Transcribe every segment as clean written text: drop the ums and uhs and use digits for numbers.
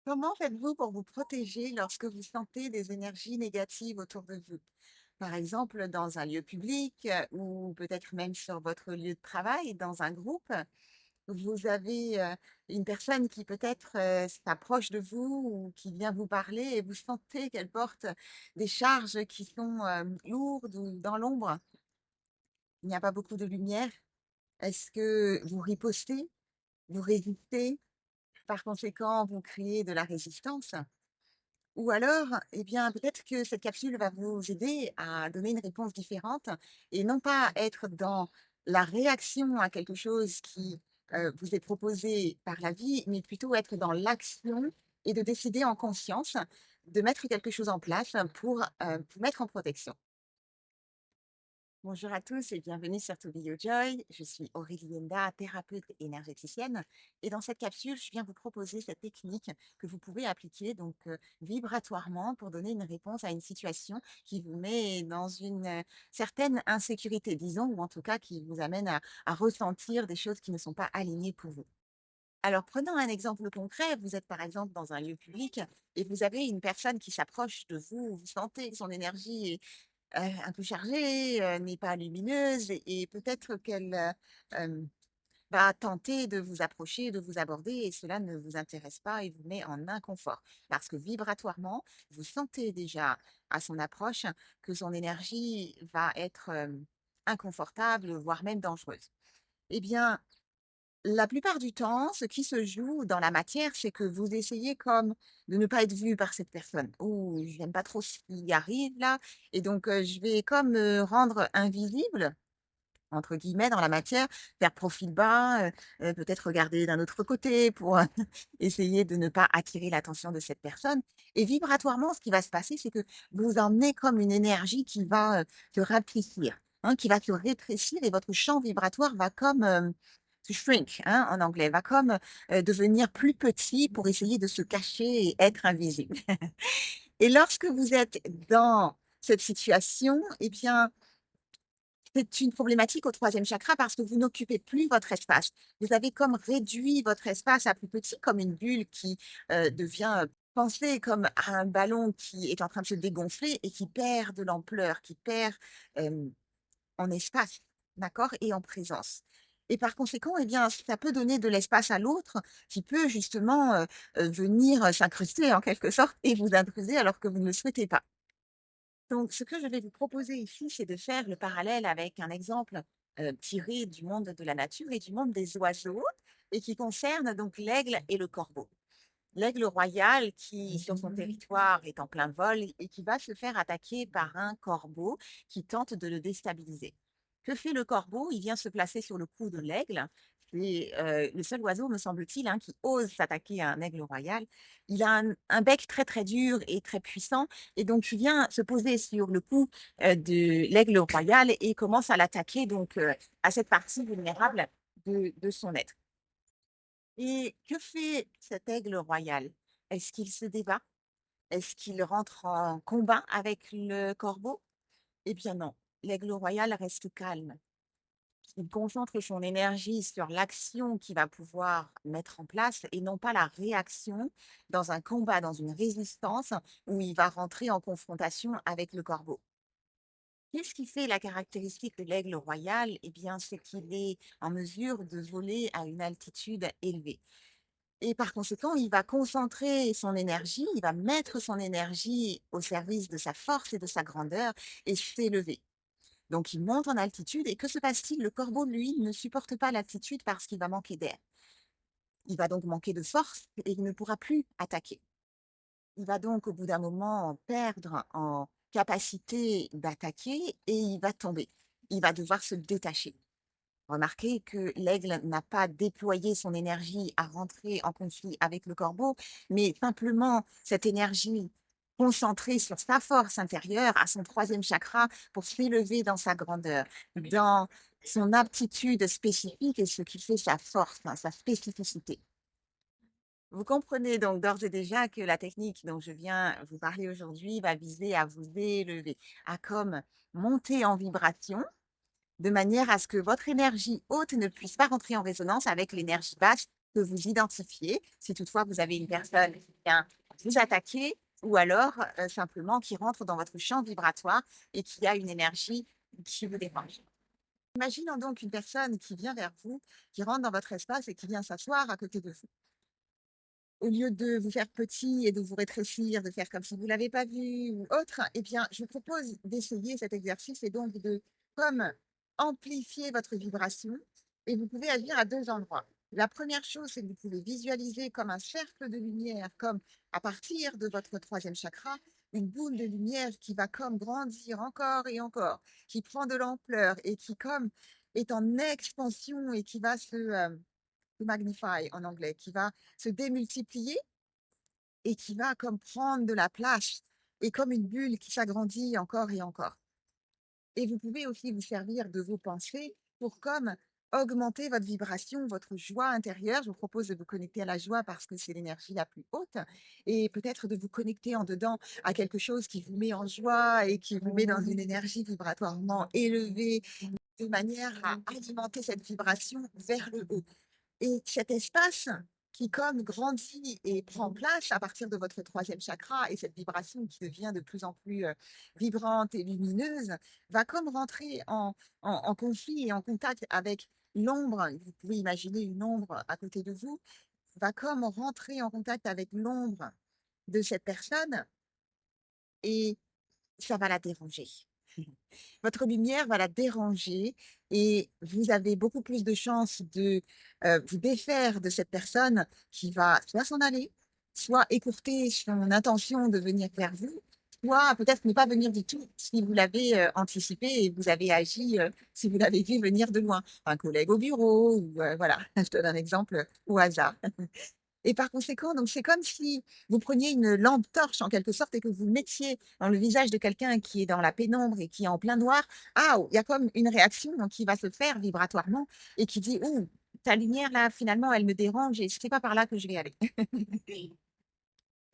Comment faites-vous pour vous protéger lorsque vous sentez des énergies négatives autour de vous? Par exemple, dans un lieu public ou peut-être même sur votre lieu de travail, dans un groupe, vous avez une personne qui peut-être s'approche de vous ou qui vient vous parler et vous sentez qu'elle porte des charges qui sont lourdes ou dans l'ombre. Il n'y a pas beaucoup de lumière. Est-ce que vous ripostez, vous résistez, par conséquent, vous créez de la résistance? Ou alors, eh bien, peut-être que cette capsule va vous aider à donner une réponse différente et non pas être dans la réaction à quelque chose qui vous est proposé par la vie, mais plutôt être dans l'action et de décider en conscience de mettre quelque chose en place pour vous mettre en protection. Bonjour à tous et bienvenue sur To Be Your Joy. Je suis Aurélie Enda, thérapeute énergéticienne. Et dans cette capsule, je viens vous proposer cette technique que vous pouvez appliquer vibratoirement pour donner une réponse à une situation qui vous met dans une certaine insécurité, disons, ou en tout cas qui vous amène à ressentir des choses qui ne sont pas alignées pour vous. Alors, prenons un exemple concret. Vous êtes par exemple dans un lieu public et vous avez une personne qui s'approche de vous. Vous sentez que son énergie un peu chargée, n'est pas lumineuse et peut-être qu'elle, va tenter de vous approcher, de vous aborder et cela ne vous intéresse pas et vous met en inconfort. Parce que vibratoirement, vous sentez déjà à son approche que son énergie va être, inconfortable, voire même dangereuse. Eh bien, la plupart du temps, ce qui se joue dans la matière, c'est que vous essayez comme de ne pas être vu par cette personne. «Ouh, j'aime pas trop ce qui arrive là et donc je vais comme me rendre «invisible» entre guillemets dans la matière, faire profil bas, peut-être regarder d'un autre côté pour, essayer de ne pas attirer l'attention de cette personne et vibratoirement, ce qui va se passer, c'est que vous emmenez comme une énergie qui va, se rapetisser, hein, qui va se rétrécir et votre champ vibratoire va comme, to shrink, hein, en anglais, va comme, devenir plus petit pour essayer de se cacher et être invisible. Et lorsque vous êtes dans cette situation, eh bien, c'est une problématique au troisième chakra parce que vous n'occupez plus votre espace. Vous avez comme réduit votre espace à plus petit, comme une bulle qui, devient, pensez comme à un ballon qui est en train de se dégonfler et qui perd de l'ampleur, qui perd, hem, en espace, d'accord? Et en présence. Et par conséquent, eh bien, ça peut donner de l'espace à l'autre qui peut justement, venir, s'incruster en quelque sorte et vous intruser alors que vous ne le souhaitez pas. Donc, ce que je vais vous proposer ici, c'est de faire le parallèle avec un exemple tiré du monde de la nature et du monde des oiseaux, et qui concerne donc l'aigle et le corbeau. L'aigle royal qui, sur son territoire, est en plein vol et qui va se faire attaquer par un corbeau qui tente de le déstabiliser. Que fait le corbeau? Il vient se placer sur le cou de l'aigle. C'est le seul oiseau, me semble-t-il, hein, qui ose s'attaquer à un aigle royal. Il a un bec très très dur et très puissant, et donc il vient se poser sur le cou de l'aigle royal et commence à l'attaquer à cette partie vulnérable de son être. Et que fait cet aigle royal? Est-ce qu'il se débat? Est-ce qu'il rentre en combat avec le corbeau? Eh bien non, l'aigle royal reste calme. Il concentre son énergie sur l'action qu'il va pouvoir mettre en place et non pas la réaction dans un combat, dans une résistance où il va rentrer en confrontation avec le corbeau. Qu'est-ce qui fait la caractéristique de l'aigle royal? Eh bien, c'est qu'il est en mesure de voler à une altitude élevée. Et par conséquent, il va concentrer son énergie, il va mettre son énergie au service de sa force et de sa grandeur et s'élever. Donc il monte en altitude et que se passe-t-il? Le corbeau, lui, ne supporte pas l'altitude parce qu'il va manquer d'air. Il va donc manquer de force et il ne pourra plus attaquer. Il va donc au bout d'un moment perdre en capacité d'attaquer et il va tomber. Il va devoir se détacher. Remarquez que l'aigle n'a pas déployé son énergie à rentrer en conflit avec le corbeau, mais simplement cette énergie concentrée sur sa force intérieure, à son troisième chakra, pour s'élever dans sa grandeur, dans son aptitude spécifique et ce qui fait sa force, hein, sa spécificité. Vous comprenez donc d'ores et déjà que la technique dont je viens vous parler aujourd'hui va viser à vous élever, à comme monter en vibration de manière à ce que votre énergie haute ne puisse pas rentrer en résonance avec l'énergie basse que vous identifiez, si toutefois vous avez une personne qui vient vous attaquer ou alors simplement qui rentre dans votre champ vibratoire et qui a une énergie qui vous dérange. Imaginons donc une personne qui vient vers vous, qui rentre dans votre espace et qui vient s'asseoir à côté de vous. Au lieu de vous faire petit et de vous rétrécir, de faire comme si vous ne l'avez pas vu ou autre, eh bien, je vous propose d'essayer cet exercice et donc de comme amplifier votre vibration et vous pouvez agir à 2 endroits. La première chose, c'est que vous pouvez visualiser comme un cercle de lumière, comme à partir de votre 3e chakra, une boule de lumière qui va comme grandir encore et encore, qui prend de l'ampleur et qui comme est en expansion et qui va se magnify en anglais, qui va se démultiplier et qui va comme prendre de la place et comme une bulle qui s'agrandit encore et encore. Et vous pouvez aussi vous servir de vos pensées pour comme augmenter votre vibration, votre joie intérieure. Je vous propose de vous connecter à la joie parce que c'est l'énergie la plus haute et peut-être de vous connecter en dedans à quelque chose qui vous met en joie et qui vous met dans une énergie vibratoirement élevée de manière à alimenter cette vibration vers le haut. Et cet espace qui comme grandit et prend place à partir de votre 3e chakra et cette vibration qui devient de plus en plus vibrante et lumineuse, va comme rentrer en conflit et en contact avec l'ombre. Vous pouvez imaginer une ombre à côté de vous, va comme rentrer en contact avec l'ombre de cette personne et ça va la déranger. Votre lumière va la déranger et vous avez beaucoup plus de chances de vous défaire de cette personne qui va soit s'en aller, soit écourter son intention de venir vers vous, soit peut-être ne pas venir du tout si vous l'avez anticipé et vous avez agi si vous l'avez vu venir de loin. Un collègue au bureau, ou voilà, je donne un exemple au hasard. Et par conséquent, donc c'est comme si vous preniez une lampe torche en quelque sorte et que vous le mettiez dans le visage de quelqu'un qui est dans la pénombre et qui est en plein noir. Ah, il y a comme une réaction donc, qui va se faire vibratoirement et qui dit, ouh, ta lumière là, finalement, elle me dérange et c'est pas par là que je vais aller.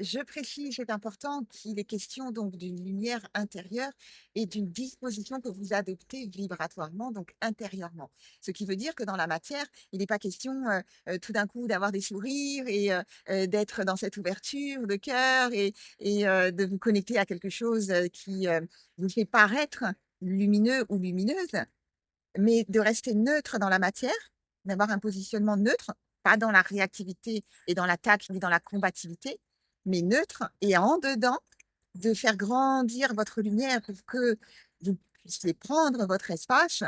Je précise, c'est important qu'il est question donc d'une lumière intérieure et d'une disposition que vous adoptez vibratoirement, donc intérieurement. Ce qui veut dire que dans la matière, il n'est pas question tout d'un coup d'avoir des sourires et d'être dans cette ouverture de cœur et de vous connecter à quelque chose qui vous fait paraître lumineux ou lumineuse, mais de rester neutre dans la matière, d'avoir un positionnement neutre, pas dans la réactivité et dans l'attaque ni dans la combativité, mais neutre et en dedans, de faire grandir votre lumière pour que vous puissiez prendre votre espace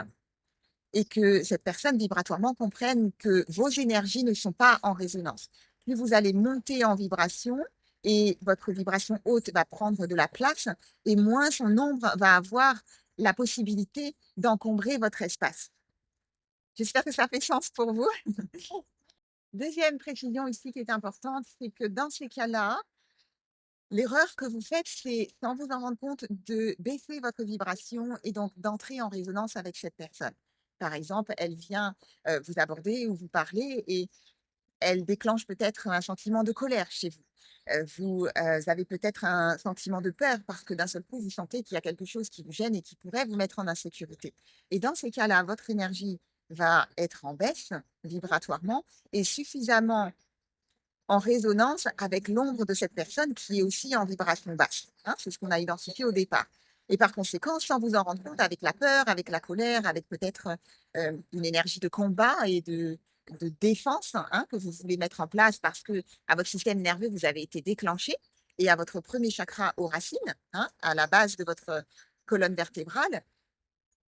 et que cette personne vibratoirement comprenne que vos énergies ne sont pas en résonance. Plus vous allez monter en vibration et votre vibration haute va prendre de la place et moins son ombre va avoir la possibilité d'encombrer votre espace. J'espère que ça fait sens pour vous. Deuxième précision ici qui est importante, c'est que dans ces cas-là, l'erreur que vous faites, c'est, sans vous en rendre compte, de baisser votre vibration et donc d'entrer en résonance avec cette personne. Par exemple, elle vient vous aborder ou vous parler et elle déclenche peut-être un sentiment de colère chez vous. Vous avez peut-être un sentiment de peur parce que d'un seul coup, vous sentez qu'il y a quelque chose qui vous gêne et qui pourrait vous mettre en insécurité. Et dans ces cas-là, votre énergie va être en baisse vibratoirement et suffisamment en résonance avec l'ombre de cette personne qui est aussi en vibration basse. Hein, c'est ce qu'on a identifié au départ. Et par conséquent, sans vous en rendre compte, avec la peur, avec la colère, avec peut-être une énergie de combat et de défense hein, que vous voulez mettre en place parce que à votre système nerveux, vous avez été déclenché et à votre premier chakra aux racines, hein, à la base de votre colonne vertébrale,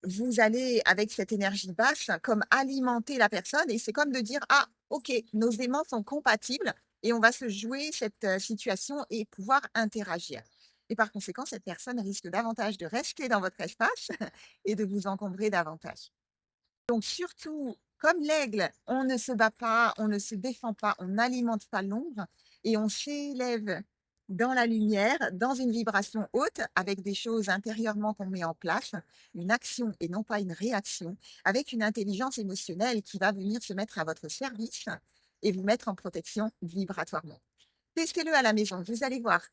vous allez, avec cette énergie basse, comme alimenter la personne et c'est comme de dire, ah, ok, nos aimants sont compatibles et on va se jouer cette situation et pouvoir interagir. Et par conséquent, cette personne risque davantage de rester dans votre espace et de vous encombrer davantage. Donc surtout, comme l'aigle, on ne se bat pas, on ne se défend pas, on n'alimente pas l'ombre et on s'élève dans la lumière, dans une vibration haute, avec des choses intérieurement qu'on met en place, une action et non pas une réaction, avec une intelligence émotionnelle qui va venir se mettre à votre service et vous mettre en protection vibratoirement. Testez-le à la maison, vous allez voir.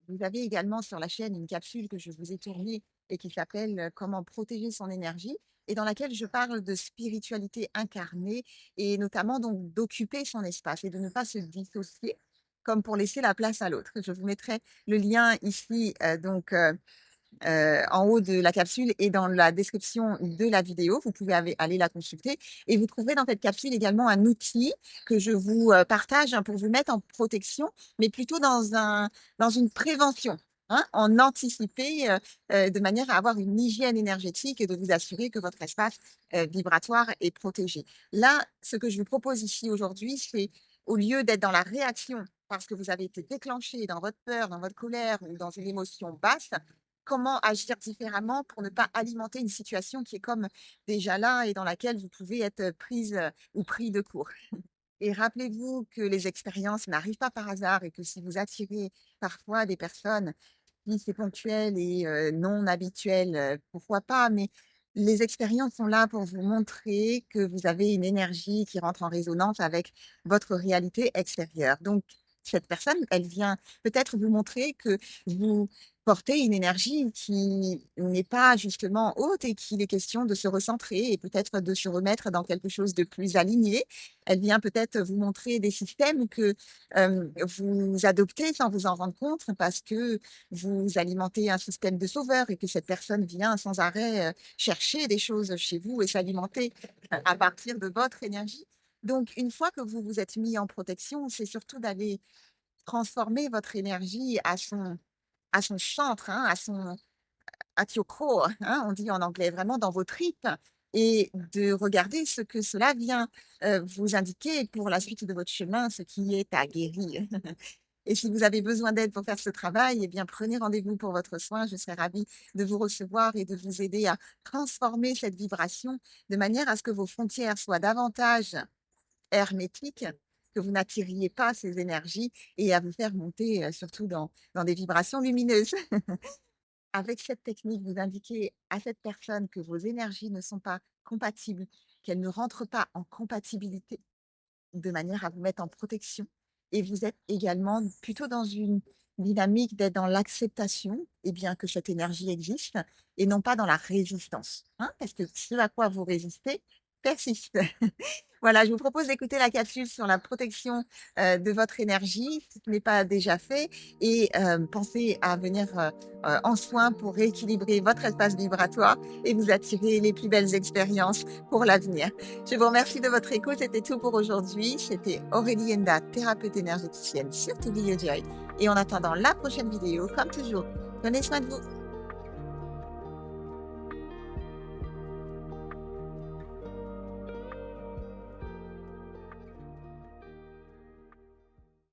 Vous avez également sur la chaîne une capsule que je vous ai tournée et qui s'appelle Comment protéger son énergie et dans laquelle je parle de spiritualité incarnée et notamment donc d'occuper son espace et de ne pas se dissocier comme pour laisser la place à l'autre. Je vous mettrai le lien ici en haut de la capsule et dans la description de la vidéo. Vous pouvez aller la consulter et vous trouverez dans cette capsule également un outil que je vous partage pour vous mettre en protection, mais plutôt dans une prévention. Hein, en anticiper de manière à avoir une hygiène énergétique et de vous assurer que votre espace vibratoire est protégé. Là, ce que je vous propose ici aujourd'hui, c'est au lieu d'être dans la réaction parce que vous avez été déclenché dans votre peur, dans votre colère ou dans une émotion basse, comment agir différemment pour ne pas alimenter une situation qui est comme déjà là et dans laquelle vous pouvez être prise ou pris de court. Et rappelez-vous que les expériences n'arrivent pas par hasard et que si vous attirez parfois des personnes qui c'est ponctuel et non habituel, pourquoi pas, mais les expériences sont là pour vous montrer que vous avez une énergie qui rentre en résonance avec votre réalité extérieure. Donc cette personne, elle vient peut-être vous montrer que vous portez une énergie qui n'est pas justement haute et qu'il est question de se recentrer et peut-être de se remettre dans quelque chose de plus aligné. Elle vient peut-être vous montrer des systèmes que vous adoptez sans vous en rendre compte parce que vous alimentez un système de sauveur et que cette personne vient sans arrêt chercher des choses chez vous et s'alimenter à partir de votre énergie. Donc, une fois que vous vous êtes mis en protection, c'est surtout d'aller transformer votre énergie à son centre, hein, at your core, hein, on dit en anglais, vraiment dans vos tripes, et de regarder ce que cela vient vous indiquer pour la suite de votre chemin, ce qui est à guérir. Et si vous avez besoin d'aide pour faire ce travail, eh bien, prenez rendez-vous pour votre soin. Je serai ravie de vous recevoir et de vous aider à transformer cette vibration de manière à ce que vos frontières soient davantage hermétiques, que vous n'attiriez pas ces énergies et à vous faire monter surtout dans des vibrations lumineuses. Avec cette technique, vous indiquez à cette personne que vos énergies ne sont pas compatibles, qu'elles ne rentrent pas en compatibilité de manière à vous mettre en protection et vous êtes également plutôt dans une dynamique d'être dans l'acceptation et bien que cette énergie existe et non pas dans la résistance, hein, parce que ce à quoi vous résistez persiste. Voilà, je vous propose d'écouter la capsule sur la protection, de votre énergie, si ce n'est pas déjà fait et pensez à venir, en soin pour rééquilibrer votre espace vibratoire et vous attirer les plus belles expériences pour l'avenir. Je vous remercie de votre écoute, c'était tout pour aujourd'hui. C'était Aurélie Enda, thérapeute énergéticienne sur To Be Your Joy et en attendant la prochaine vidéo, comme toujours, prenez soin de vous.